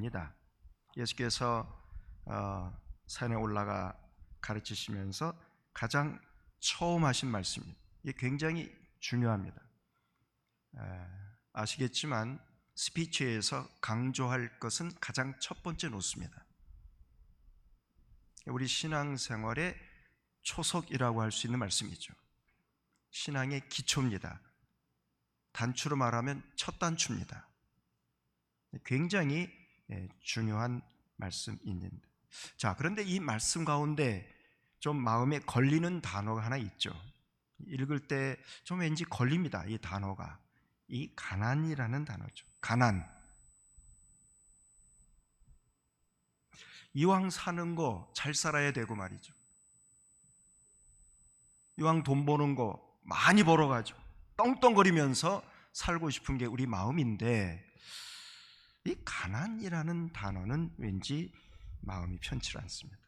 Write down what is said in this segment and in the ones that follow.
말씀입니다. 예수께서 산에 올라가 가르치시면서 가장 처음 하신 말씀입니다. 이게 굉장히 중요합니다. 아시겠지만 스피치에서 강조할 것은 가장 첫 번째 놓습니다. 우리 신앙생활의 초석이라고 할 수 있는 말씀이죠. 신앙의 기초입니다. 단추로 말하면 첫 단추입니다. 굉장히 중요한 말씀입니다. 자, 그런데 이 말씀 가운데 좀 마음에 걸리는 단어가 하나 있죠. 읽을 때 좀 왠지 걸립니다. 이 단어가. 이 가난이라는 단어죠. 가난. 이왕 사는 거 잘 살아야 되고 말이죠. 이왕 돈 버는 거 많이 벌어가지고 떵떵거리면서 살고 싶은 게 우리 마음인데, 이 가난이라는 단어는 왠지 마음이 편치 않습니다.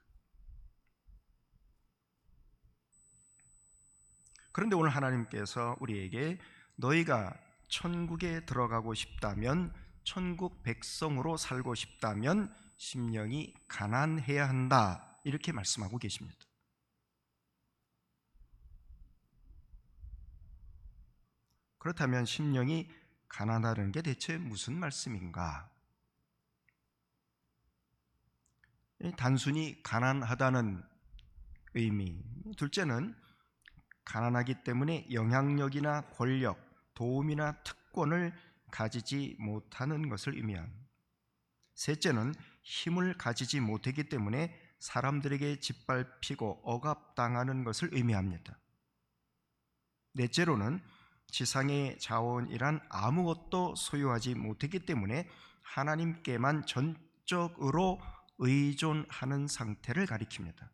그런데 오늘 하나님께서 우리에게 너희가 천국에 들어가고 싶다면, 천국 백성으로 살고 싶다면 심령이 가난해야 한다, 이렇게 말씀하고 계십니다. 그렇다면 심령이 가난하다는 게 대체 무슨 말씀인가? 단순히 가난하다는 의미, 둘째는 가난하기 때문에 영향력이나 권력, 도움이나 특권을 가지지 못하는 것을 의미합니다. 셋째는 힘을 가지지 못하기 때문에 사람들에게 짓밟히고 억압당하는 것을 의미합니다. 넷째로는 지상의 자원이란 아무것도 소유하지 못했기 때문에 하나님께만 전적으로 의존하는 상태를 가리킵니다.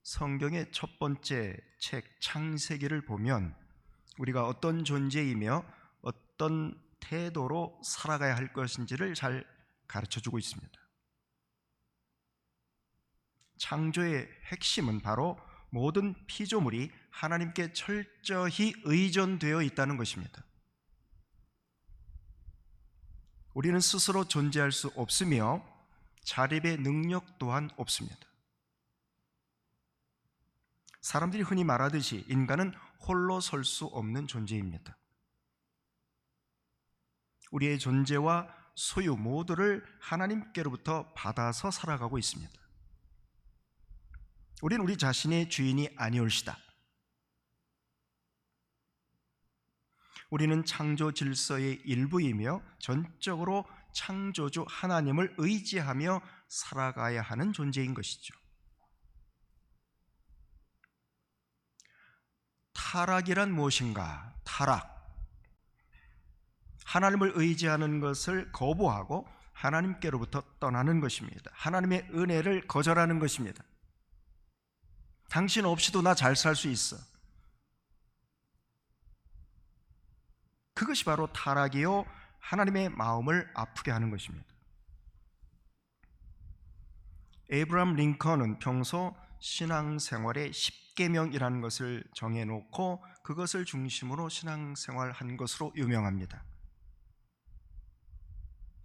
성경의 첫 번째 책 창세기를 보면 우리가 어떤 존재이며 어떤 태도로 살아가야 할 것인지를 잘 가르쳐주고 있습니다. 창조의 핵심은 바로 모든 피조물이 하나님께 철저히 의존되어 있다는 것입니다. 우리는 스스로 존재할 수 없으며 자립의 능력 또한 없습니다. 사람들이 흔히 말하듯이 인간은 홀로 설 수 없는 존재입니다. 우리의 존재와 소유 모두를 하나님께로부터 받아서 살아가고 있습니다. 우리는 우리 자신의 주인이 아니올시다. 우리는 창조 질서의 일부이며 전적으로 창조주 하나님을 의지하며 살아가야 하는 존재인 것이죠. 타락이란 무엇인가? 타락. 하나님을 의지하는 것을 거부하고 하나님께로부터 떠나는 것입니다. 하나님의 은혜를 거절하는 것입니다. 당신 없이도 나 잘 살 수 있어. 그것이 바로 타락이요, 하나님의 마음을 아프게 하는 것입니다. 에이브러함 링컨은 평소 신앙생활의 10계명이라는 것을 정해놓고 그것을 중심으로 신앙생활한 것으로 유명합니다.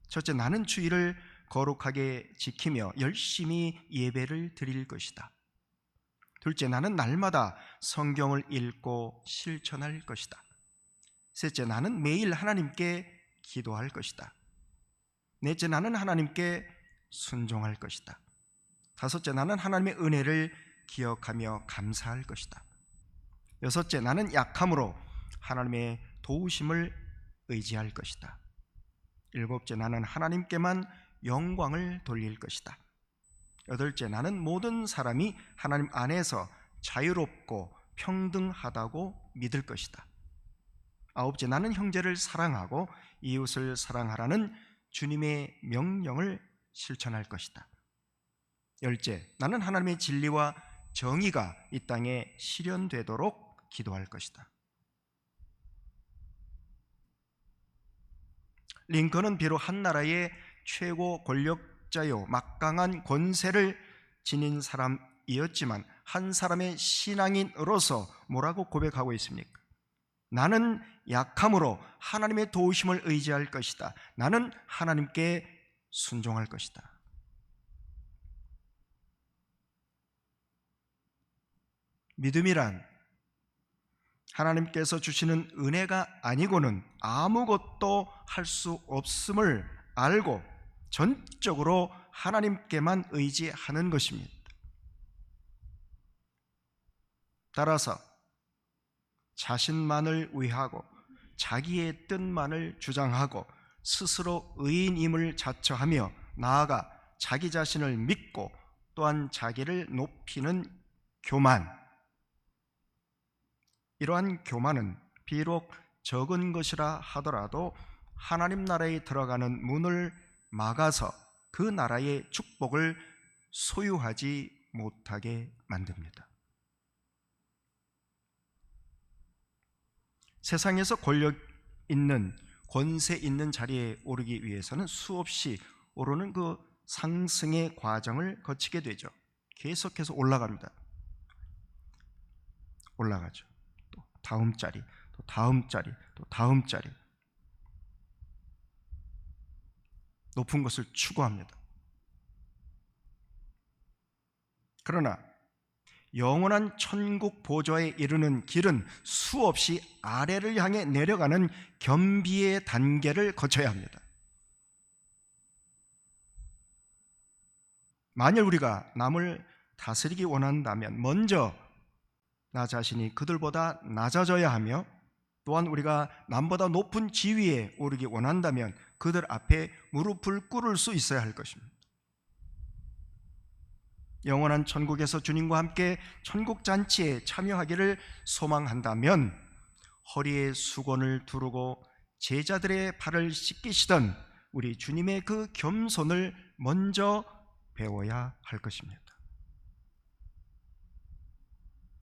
첫째, 나는 주일을 거룩하게 지키며 열심히 예배를 드릴 것이다. 둘째, 나는 날마다 성경을 읽고 실천할 것이다. 셋째, 나는 매일 하나님께 기도할 것이다. 넷째, 나는 하나님께 순종할 것이다. 다섯째, 나는 하나님의 은혜를 기억하며 감사할 것이다. 여섯째, 나는 약함으로 하나님의 도우심을 의지할 것이다. 일곱째, 나는 하나님께만 영광을 돌릴 것이다. 여덟째, 나는 모든 사람이 하나님 안에서 자유롭고 평등하다고 믿을 것이다. 아홉째, 나는 형제를 사랑하고 이웃을 사랑하라는 주님의 명령을 실천할 것이다. 열째, 나는 하나님의 진리와 정의가 이 땅에 실현되도록 기도할 것이다. 링컨은 비록 한 나라의 최고 권력자요 막강한 권세를 지닌 사람이었지만 한 사람의 신앙인으로서 뭐라고 고백하고 있습니까? 나는 약함으로 하나님의 도우심을 의지할 것이다. 나는 하나님께 순종할 것이다. 믿음이란 하나님께서 주시는 은혜가 아니고는 아무것도 할 수 없음을 알고 전적으로 하나님께만 의지하는 것입니다. 따라서 자신만을 위하고 자기의 뜻만을 주장하고 스스로 의인임을 자처하며 나아가 자기 자신을 믿고 또한 자기를 높이는 교만, 이러한 교만은 비록 적은 것이라 하더라도 하나님 나라에 들어가는 문을 막아서 그 나라의 축복을 소유하지 못하게 만듭니다. 세상에서 권력 있는, 권세 있는 자리에 오르기 위해서는 수없이 오르는 그 상승의 과정을 거치게 되죠. 계속해서 올라갑니다. 올라가죠. 또 다음 자리, 또 다음 자리, 또 다음 자리. 높은 것을 추구합니다. 그러나 영원한 천국 보좌에 이르는 길은 수없이 아래를 향해 내려가는 겸비의 단계를 거쳐야 합니다. 만일 우리가 남을 다스리기 원한다면 먼저 나 자신이 그들보다 낮아져야 하며, 또한 우리가 남보다 높은 지위에 오르기 원한다면 그들 앞에 무릎을 꿇을 수 있어야 할 것입니다. 영원한 천국에서 주님과 함께 천국 잔치에 참여하기를 소망한다면 허리에 수건을 두르고 제자들의 발을 씻기시던 우리 주님의 그 겸손을 먼저 배워야 할 것입니다.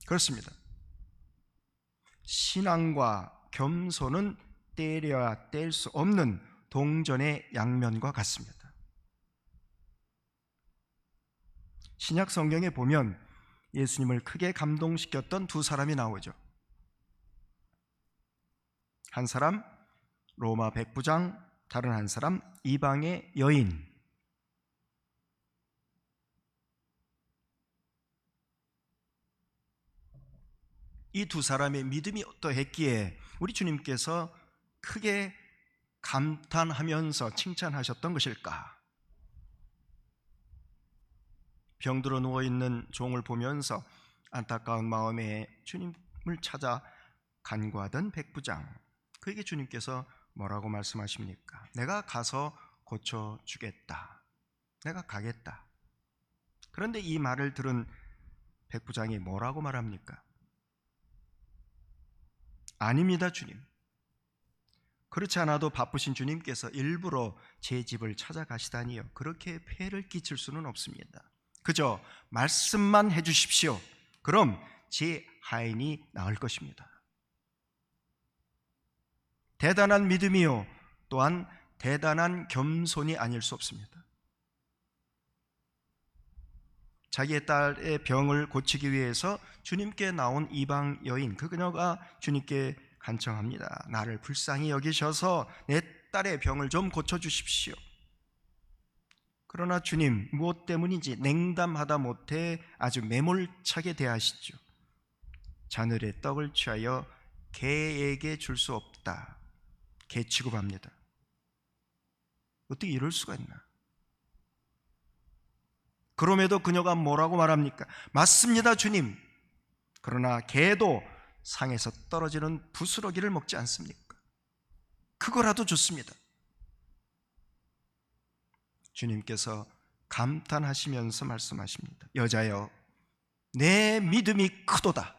그렇습니다. 신앙과 겸손은 떼려야 뗄 수 없는 동전의 양면과 같습니다. 신약 성경에 보면 예수님을 크게 감동시켰던 두 사람이 나오죠. 한 사람 로마 백부장, 다른 한 사람 이방의 여인. 이 두 사람의 믿음이 어떠했기에 우리 주님께서 크게 감탄하면서 칭찬하셨던 것일까? 병들어 누워있는 종을 보면서 안타까운 마음에 주님을 찾아 간구하던 백부장, 그에게 주님께서 뭐라고 말씀하십니까? 내가 가서 고쳐주겠다. 내가 가겠다. 그런데 이 말을 들은 백부장이 뭐라고 말합니까? 아닙니다, 주님. 그렇지 않아도 바쁘신 주님께서 일부러 제 집을 찾아가시다니요. 그렇게 폐를 끼칠 수는 없습니다. 그저 말씀만 해주십시오. 그럼 제 하인이 나을 것입니다. 대단한 믿음이요, 또한 대단한 겸손이 아닐 수 없습니다. 자기의 딸의 병을 고치기 위해서 주님께 나온 이방 여인, 그 그녀가 주님께 간청합니다. 나를 불쌍히 여기셔서 내 딸의 병을 좀 고쳐주십시오. 그러나 주님, 무엇 때문인지 냉담하다 못해 아주 매몰차게 대하시죠. 자늘의 떡을 취하여 개에게 줄 수 없다. 개 취급합니다. 어떻게 이럴 수가 있나? 그럼에도 그녀가 뭐라고 말합니까? 맞습니다, 주님. 그러나 개도 상에서 떨어지는 부스러기를 먹지 않습니까? 그거라도 좋습니다. 주님께서 감탄하시면서 말씀하십니다. 여자여, 내 믿음이 크도다.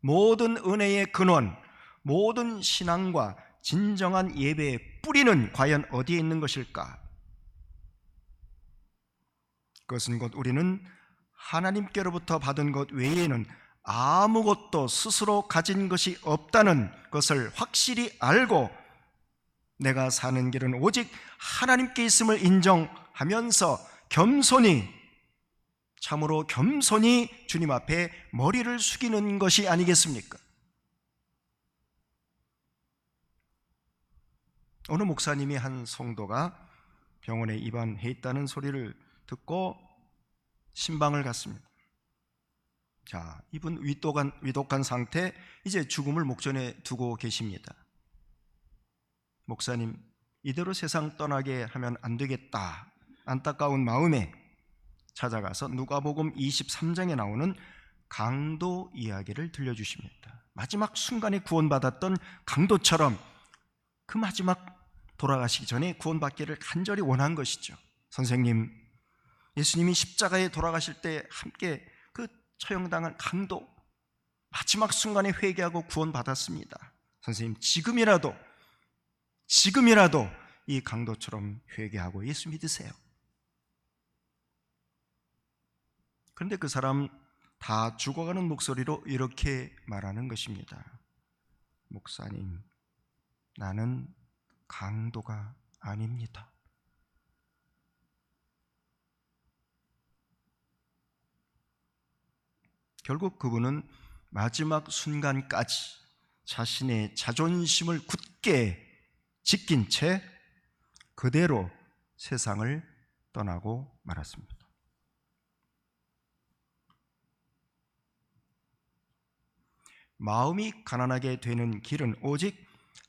모든 은혜의 근원, 모든 신앙과 진정한 예배의 뿌리는 과연 어디에 있는 것일까? 그것은 곧 우리는 하나님께로부터 받은 것 외에는 아무것도 스스로 가진 것이 없다는 것을 확실히 알고 내가 사는 길은 오직 하나님께 있음을 인정하면서 겸손히 참으로 겸손히 주님 앞에 머리를 숙이는 것이 아니겠습니까? 어느 목사님이 한 성도가 병원에 입원해 있다는 소리를 듣고 신방을 갔습니다. 자, 이분 위독한 상태, 이제 죽음을 목전에 두고 계십니다. 목사님, 이대로 세상 떠나게 하면 안 되겠다, 안타까운 마음에 찾아가서 누가복음 23장에 나오는 강도 이야기를 들려주십니다. 마지막 순간에 구원받았던 강도처럼 그 마지막 돌아가시기 전에 구원받기를 간절히 원한 것이죠. 선생님, 예수님이 십자가에 돌아가실 때 함께 그 처형당한 강도 마지막 순간에 회개하고 구원받았습니다. 선생님, 지금이라도 이 강도처럼 회개하고 예수 믿으세요. 그런데 그 사람 다 죽어가는 목소리로 이렇게 말하는 것입니다. 목사님, 나는 강도가 아닙니다. 결국 그분은 마지막 순간까지 자신의 자존심을 굳게 지킨 채 그대로 세상을 떠나고 말았습니다. 마음이 가난하게 되는 길은 오직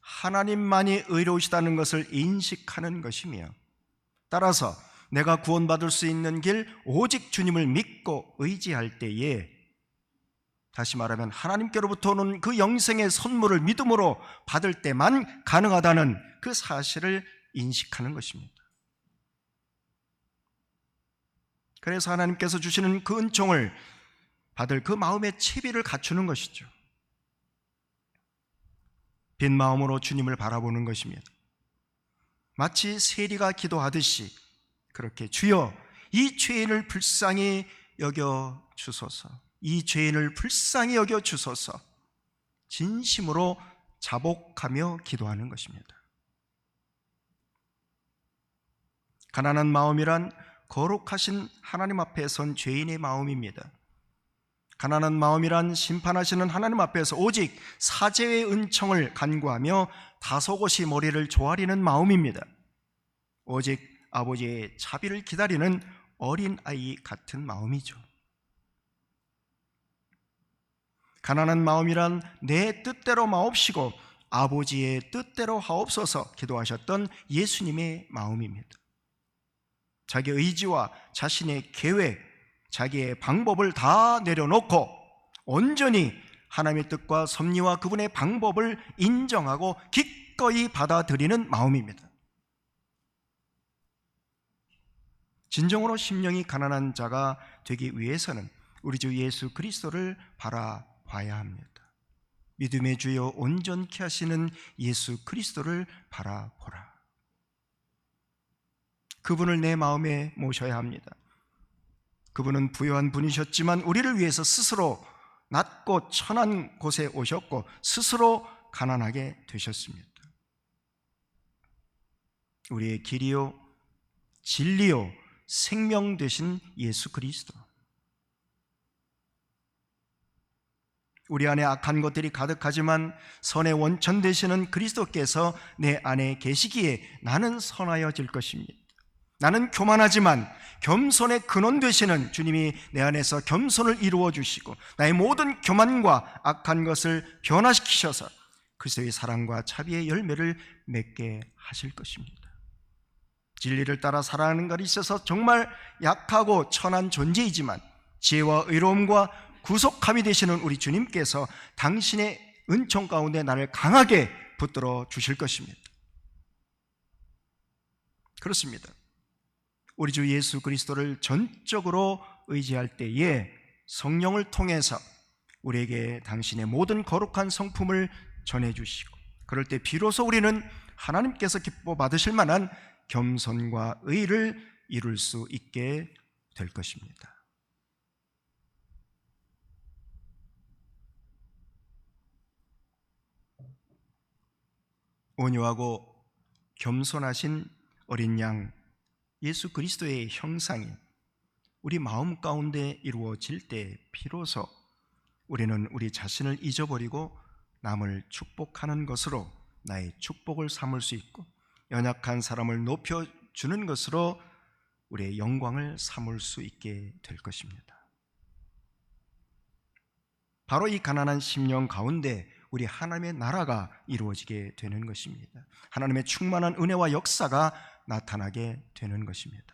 하나님만이 의로우시다는 것을 인식하는 것이며, 따라서 내가 구원받을 수 있는 길 오직 주님을 믿고 의지할 때에, 다시 말하면 하나님께로부터 오는 그 영생의 선물을 믿음으로 받을 때만 가능하다는 그 사실을 인식하는 것입니다. 그래서 하나님께서 주시는 그 은총을 받을 그 마음의 채비를 갖추는 것이죠. 빈 마음으로 주님을 바라보는 것입니다. 마치 세리가 기도하듯이 그렇게, 주여 이 죄인을 불쌍히 여겨 주소서, 이 죄인을 불쌍히 여겨 주소서, 진심으로 자복하며 기도하는 것입니다. 가난한 마음이란 거룩하신 하나님 앞에 선 죄인의 마음입니다. 가난한 마음이란 심판하시는 하나님 앞에서 오직 사죄의 은총을 간구하며 다소곳이 머리를 조아리는 마음입니다. 오직 아버지의 자비를 기다리는 어린아이 같은 마음이죠. 가난한 마음이란 내 뜻대로 마옵시고 아버지의 뜻대로 하옵소서 기도하셨던 예수님의 마음입니다. 자기 의지와 자신의 계획, 자기의 방법을 다 내려놓고 온전히 하나님의 뜻과 섭리와 그분의 방법을 인정하고 기꺼이 받아들이는 마음입니다. 진정으로 심령이 가난한 자가 되기 위해서는 우리 주 예수 그리스도를 바라봐야 합니다. 믿음의 주여 온전케 하시는 예수 그리스도를 바라보라. 그분을 내 마음에 모셔야 합니다. 그분은 부유한 분이셨지만 우리를 위해서 스스로 낮고 천한 곳에 오셨고 스스로 가난하게 되셨습니다. 우리의 길이요 진리요 생명 되신 예수 그리스도, 우리 안에 악한 것들이 가득하지만 선의 원천 되시는 그리스도께서 내 안에 계시기에 나는 선하여질 것입니다. 나는 교만하지만 겸손의 근원 되시는 주님이 내 안에서 겸손을 이루어 주시고 나의 모든 교만과 악한 것을 변화시키셔서 그리스도의 사랑과 자비의 열매를 맺게 하실 것입니다. 진리를 따라 살아가는 것에 있어서 정말 약하고 천한 존재이지만 지혜와 의로움과 구속함이 되시는 우리 주님께서 당신의 은총 가운데 나를 강하게 붙들어 주실 것입니다. 그렇습니다. 우리 주 예수 그리스도를 전적으로 의지할 때에 성령을 통해서 우리에게 당신의 모든 거룩한 성품을 전해주시고, 그럴 때 비로소 우리는 하나님께서 기뻐 받으실 만한 겸손과 의를 이룰 수 있게 될 것입니다. 온유하고 겸손하신 어린 양 예수 그리스도의 형상인 우리 마음 가운데 이루어질 때 비로소 우리는 우리 자신을 잊어버리고 남을 축복하는 것으로 나의 축복을 삼을 수 있고, 연약한 사람을 높여주는 것으로 우리의 영광을 삼을 수 있게 될 것입니다. 바로 이 가난한 심령 가운데 우리 하나님의 나라가 이루어지게 되는 것입니다. 하나님의 충만한 은혜와 역사가 나타나게 되는 것입니다.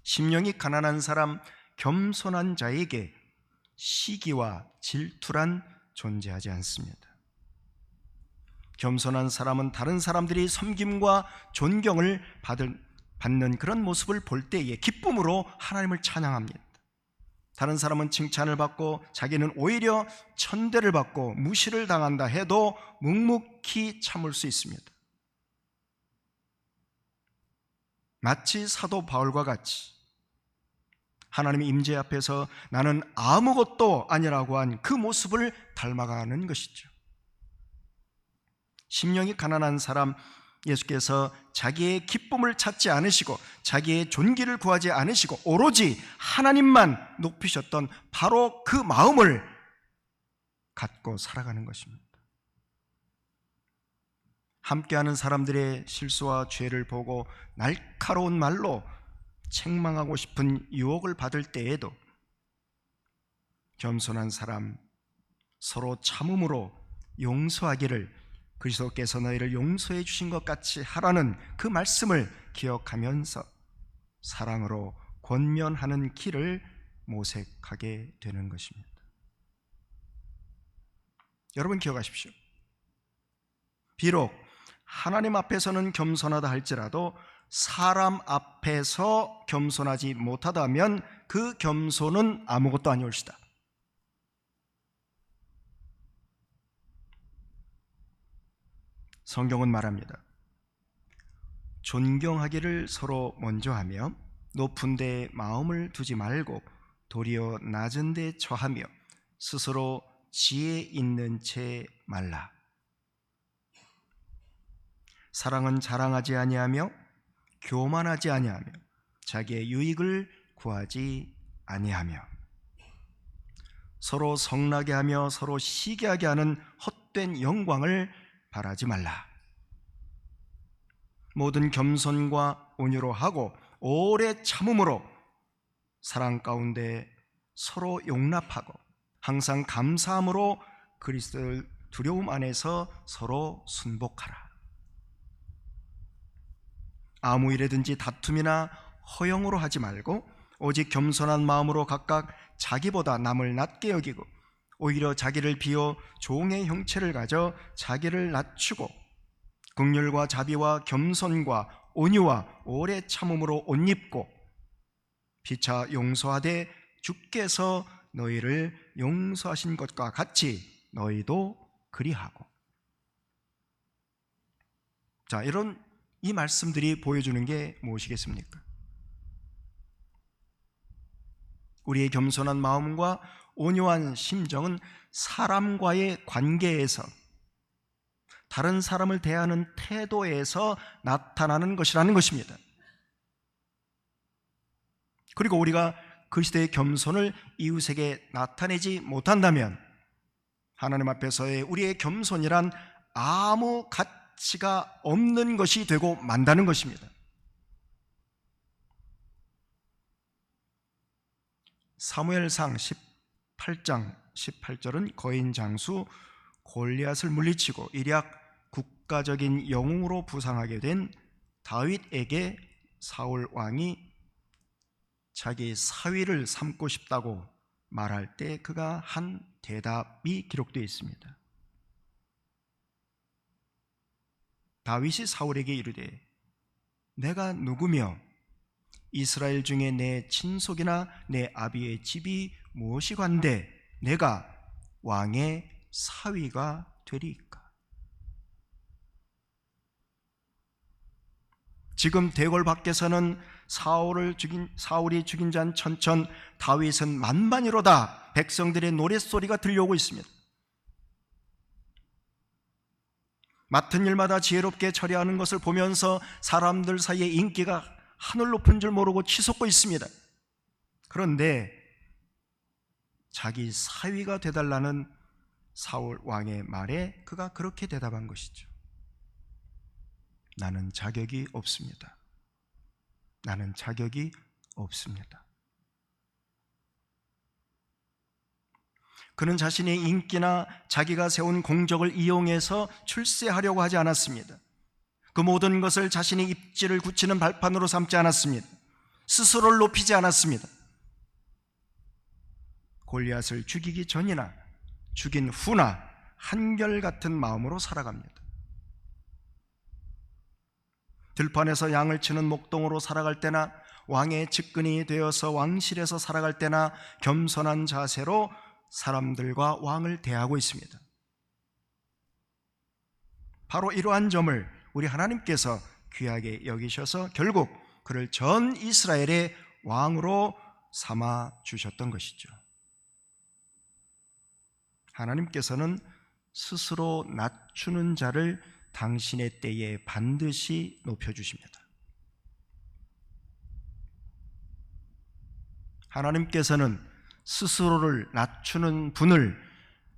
심령이 가난한 사람, 겸손한 자에게 시기와 질투란 존재하지 않습니다. 겸손한 사람은 다른 사람들이 섬김과 존경을 받는 그런 모습을 볼 때에 기쁨으로 하나님을 찬양합니다. 다른 사람은 칭찬을 받고 자기는 오히려 천대를 받고 무시를 당한다 해도 묵묵히 참을 수 있습니다. 마치 사도 바울과 같이 하나님의 임재 앞에서 나는 아무것도 아니라고 한 그 모습을 닮아가는 것이죠. 심령이 가난한 사람, 예수께서 자기의 기쁨을 찾지 않으시고 자기의 존귀를 구하지 않으시고 오로지 하나님만 높이셨던 바로 그 마음을 갖고 살아가는 것입니다. 함께하는 사람들의 실수와 죄를 보고 날카로운 말로 책망하고 싶은 유혹을 받을 때에도 겸손한 사람, 서로 참음으로 용서하기를 그리스도께서 너희를 용서해 주신 것 같이 하라는 그 말씀을 기억하면서 사랑으로 권면하는 길을 모색하게 되는 것입니다. 여러분 기억하십시오. 비록 하나님 앞에서는 겸손하다 할지라도 사람 앞에서 겸손하지 못하다면 그 겸손은 아무것도 아니올시다. 성경은 말합니다. 존경하기를 서로 먼저 하며 높은 데에 마음을 두지 말고 도리어 낮은 데 처하며 스스로 지혜 있는 채 말라. 사랑은 자랑하지 아니하며 교만하지 아니하며 자기의 유익을 구하지 아니하며 서로 성나게 하며 서로 시기하게 하는 헛된 영광을 바라지 말라. 모든 겸손과 온유로 하고 오래 참음으로 사랑 가운데 서로 용납하고 항상 감사함으로 그리스도의 두려움 안에서 서로 순복하라. 아무 일에든지 다툼이나 허영으로 하지 말고 오직 겸손한 마음으로 각각 자기보다 남을 낮게 여기고 오히려 자기를 비워 종의 형체를 가져 자기를 낮추고 긍휼과 자비와 겸손과 온유와 오래 참음으로 옷 입고 피차 용서하되 주께서 너희를 용서하신 것과 같이 너희도 그리하고. 자, 이런 이 말씀들이 보여주는 게 무엇이겠습니까? 우리의 겸손한 마음과 온유한 심정은 사람과의 관계에서, 다른 사람을 대하는 태도에서 나타나는 것이라는 것입니다. 그리고 우리가 그리스도의 겸손을 이웃에게 나타내지 못한다면 하나님 앞에서의 우리의 겸손이란 아무 가치가 없는 것이 되고 만다는 것입니다. 사무엘상 18장 18절은 거인 장수 골리앗을 물리치고 일약 국가적인 영웅으로 부상하게 된 다윗에게 사울 왕이 자기 사위를 삼고 싶다고 말할 때 그가 한 대답이 기록되어 있습니다. 다윗이 사울에게 이르되 내가 누구며 이스라엘 중에 내 친속이나 내 아비의 집이 무엇이 관대 내가 왕의 사위가 되리이까. 지금 대궐 밖에서는 사울이 죽인 잔 천천, 다윗은 만만이로다, 백성들의 노랫소리가 들려오고 있습니다. 맡은 일마다 지혜롭게 처리하는 것을 보면서 사람들 사이에 인기가 하늘 높은 줄 모르고 치솟고 있습니다. 그런데 자기 사위가 되달라는 사울 왕의 말에 그가 그렇게 대답한 것이죠. 나는 자격이 없습니다. 나는 자격이 없습니다. 그는 자신의 인기나 자기가 세운 공적을 이용해서 출세하려고 하지 않았습니다. 그 모든 것을 자신의 입지를 굳히는 발판으로 삼지 않았습니다. 스스로를 높이지 않았습니다. 골리앗을 죽이기 전이나 죽인 후나 한결같은 마음으로 살아갑니다. 들판에서 양을 치는 목동으로 살아갈 때나 왕의 측근이 되어서 왕실에서 살아갈 때나 겸손한 자세로 사람들과 왕을 대하고 있습니다. 바로 이러한 점을 우리 하나님께서 귀하게 여기셔서 결국 그를 전 이스라엘의 왕으로 삼아 주셨던 것이죠. 하나님께서는 스스로 낮추는 자를 당신의 때에 반드시 높여주십니다. 하나님께서는 스스로를 낮추는 분을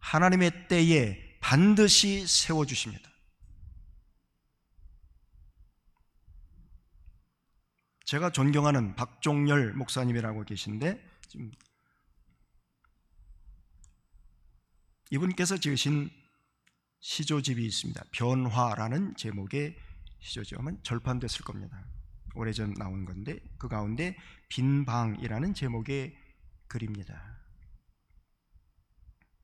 하나님의 때에 반드시 세워주십니다. 제가 존경하는 박종열 목사님이라고 계신데 지금 이분께서 지으신 시조집이 있습니다. 변화라는 제목의 시조집은 절판됐을 겁니다. 오래전 나온 건데 그 가운데 빈방이라는 제목의 글입니다.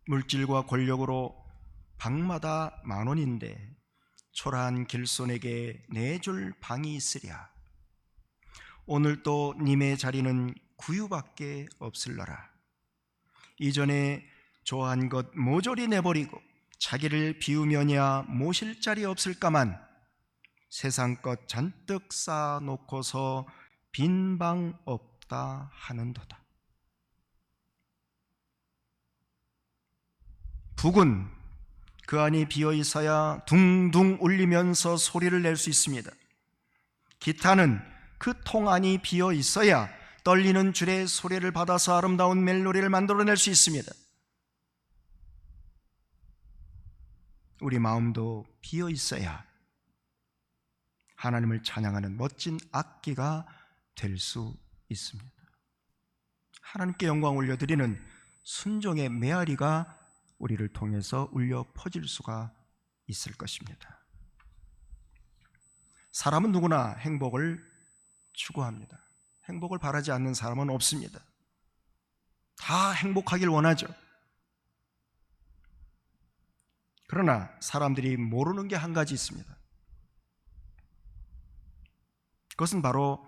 물질과 권력으로 방마다 10,000원인데 초라한 길손에게 내줄 방이 있으랴. 오늘도 님의 자리는 구유밖에 없을러라. 이전에 좋아한 것 모조리 내버리고 자기를 비우면야 모실 자리 없을까만 세상 것 잔뜩 쌓아놓고서 빈 방 없다 하는도다. 북은 그 안이 비어 있어야 둥둥 울리면서 소리를 낼 수 있습니다. 기타는 그 통 안이 비어 있어야 떨리는 줄의 소리를 받아서 아름다운 멜로디를 만들어낼 수 있습니다. 우리 마음도 비어 있어야 하나님을 찬양하는 멋진 악기가 될 수 있습니다. 하나님께 영광 올려드리는 순종의 메아리가 우리를 통해서 울려 퍼질 수가 있을 것입니다. 사람은 누구나 행복을 추구합니다. 행복을 바라지 않는 사람은 없습니다. 다 행복하길 원하죠. 그러나 사람들이 모르는 게 한 가지 있습니다. 그것은 바로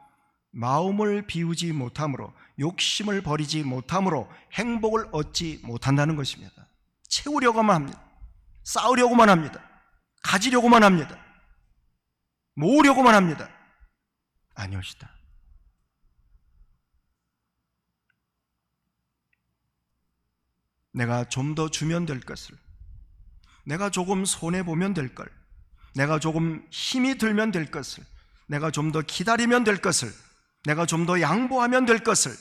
마음을 비우지 못함으로, 욕심을 버리지 못함으로 행복을 얻지 못한다는 것입니다. 채우려고만 합니다. 쌓으려고만 합니다. 가지려고만 합니다. 모으려고만 합니다. 아니오시다. 내가 좀 더 주면 될 것을, 내가 조금 손해보면 될 걸, 내가 조금 힘이 들면 될 것을, 내가 좀 더 기다리면 될 것을, 내가 좀 더 양보하면 될 것을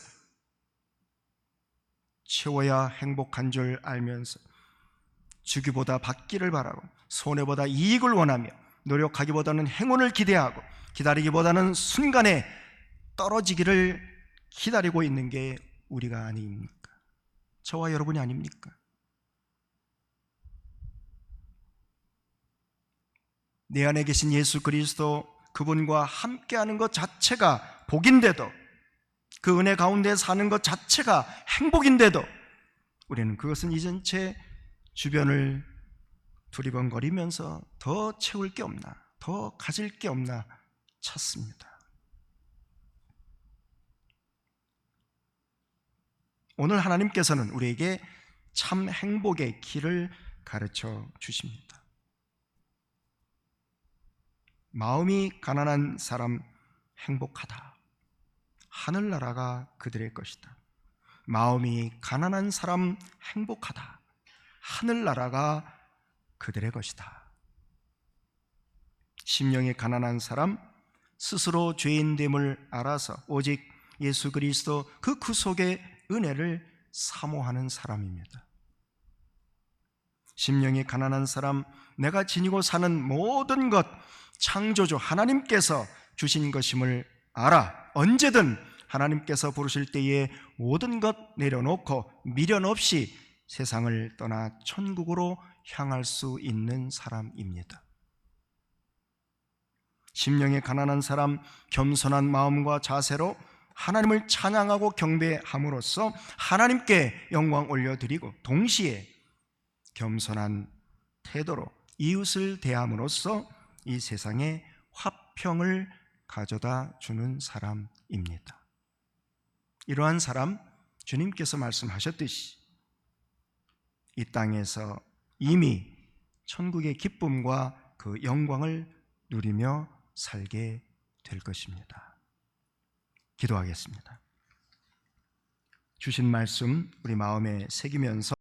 채워야 행복한 줄 알면서 주기보다 받기를 바라고 손해보다 이익을 원하며 노력하기보다는 행운을 기대하고 기다리기보다는 순간에 떨어지기를 기다리고 있는 게 우리가 아닙니까? 저와 여러분이 아닙니까? 내 안에 계신 예수 그리스도 그분과 함께하는 것 자체가 복인데도, 그 은혜 가운데 사는 것 자체가 행복인데도 우리는 그것은 잊은 채 주변을 두리번거리면서 더 채울 게 없나, 더 가질 게 없나 찾습니다. 오늘 하나님께서는 우리에게 참 행복의 길을 가르쳐 주십니다. 마음이 가난한 사람 행복하다. 하늘나라가 그들의 것이다. 마음이 가난한 사람 행복하다. 하늘나라가 그들의 것이다. 심령이 가난한 사람 스스로 죄인됨을 알아서 오직 예수 그리스도 그 구속의 은혜를 사모하는 사람입니다. 심령이 가난한 사람, 내가 지니고 사는 모든 것 창조주 하나님께서 주신 것임을 알아 언제든 하나님께서 부르실 때에 모든 것 내려놓고 미련 없이 세상을 떠나 천국으로 향할 수 있는 사람입니다. 심령이 가난한 사람, 겸손한 마음과 자세로 하나님을 찬양하고 경배함으로써 하나님께 영광 올려드리고 동시에 겸손한 태도로 이웃을 대함으로써 이 세상에 화평을 가져다 주는 사람입니다. 이러한 사람, 주님께서 말씀하셨듯이 이 땅에서 이미 천국의 기쁨과 그 영광을 누리며 살게 될 것입니다. 기도하겠습니다. 주신 말씀 우리 마음에 새기면서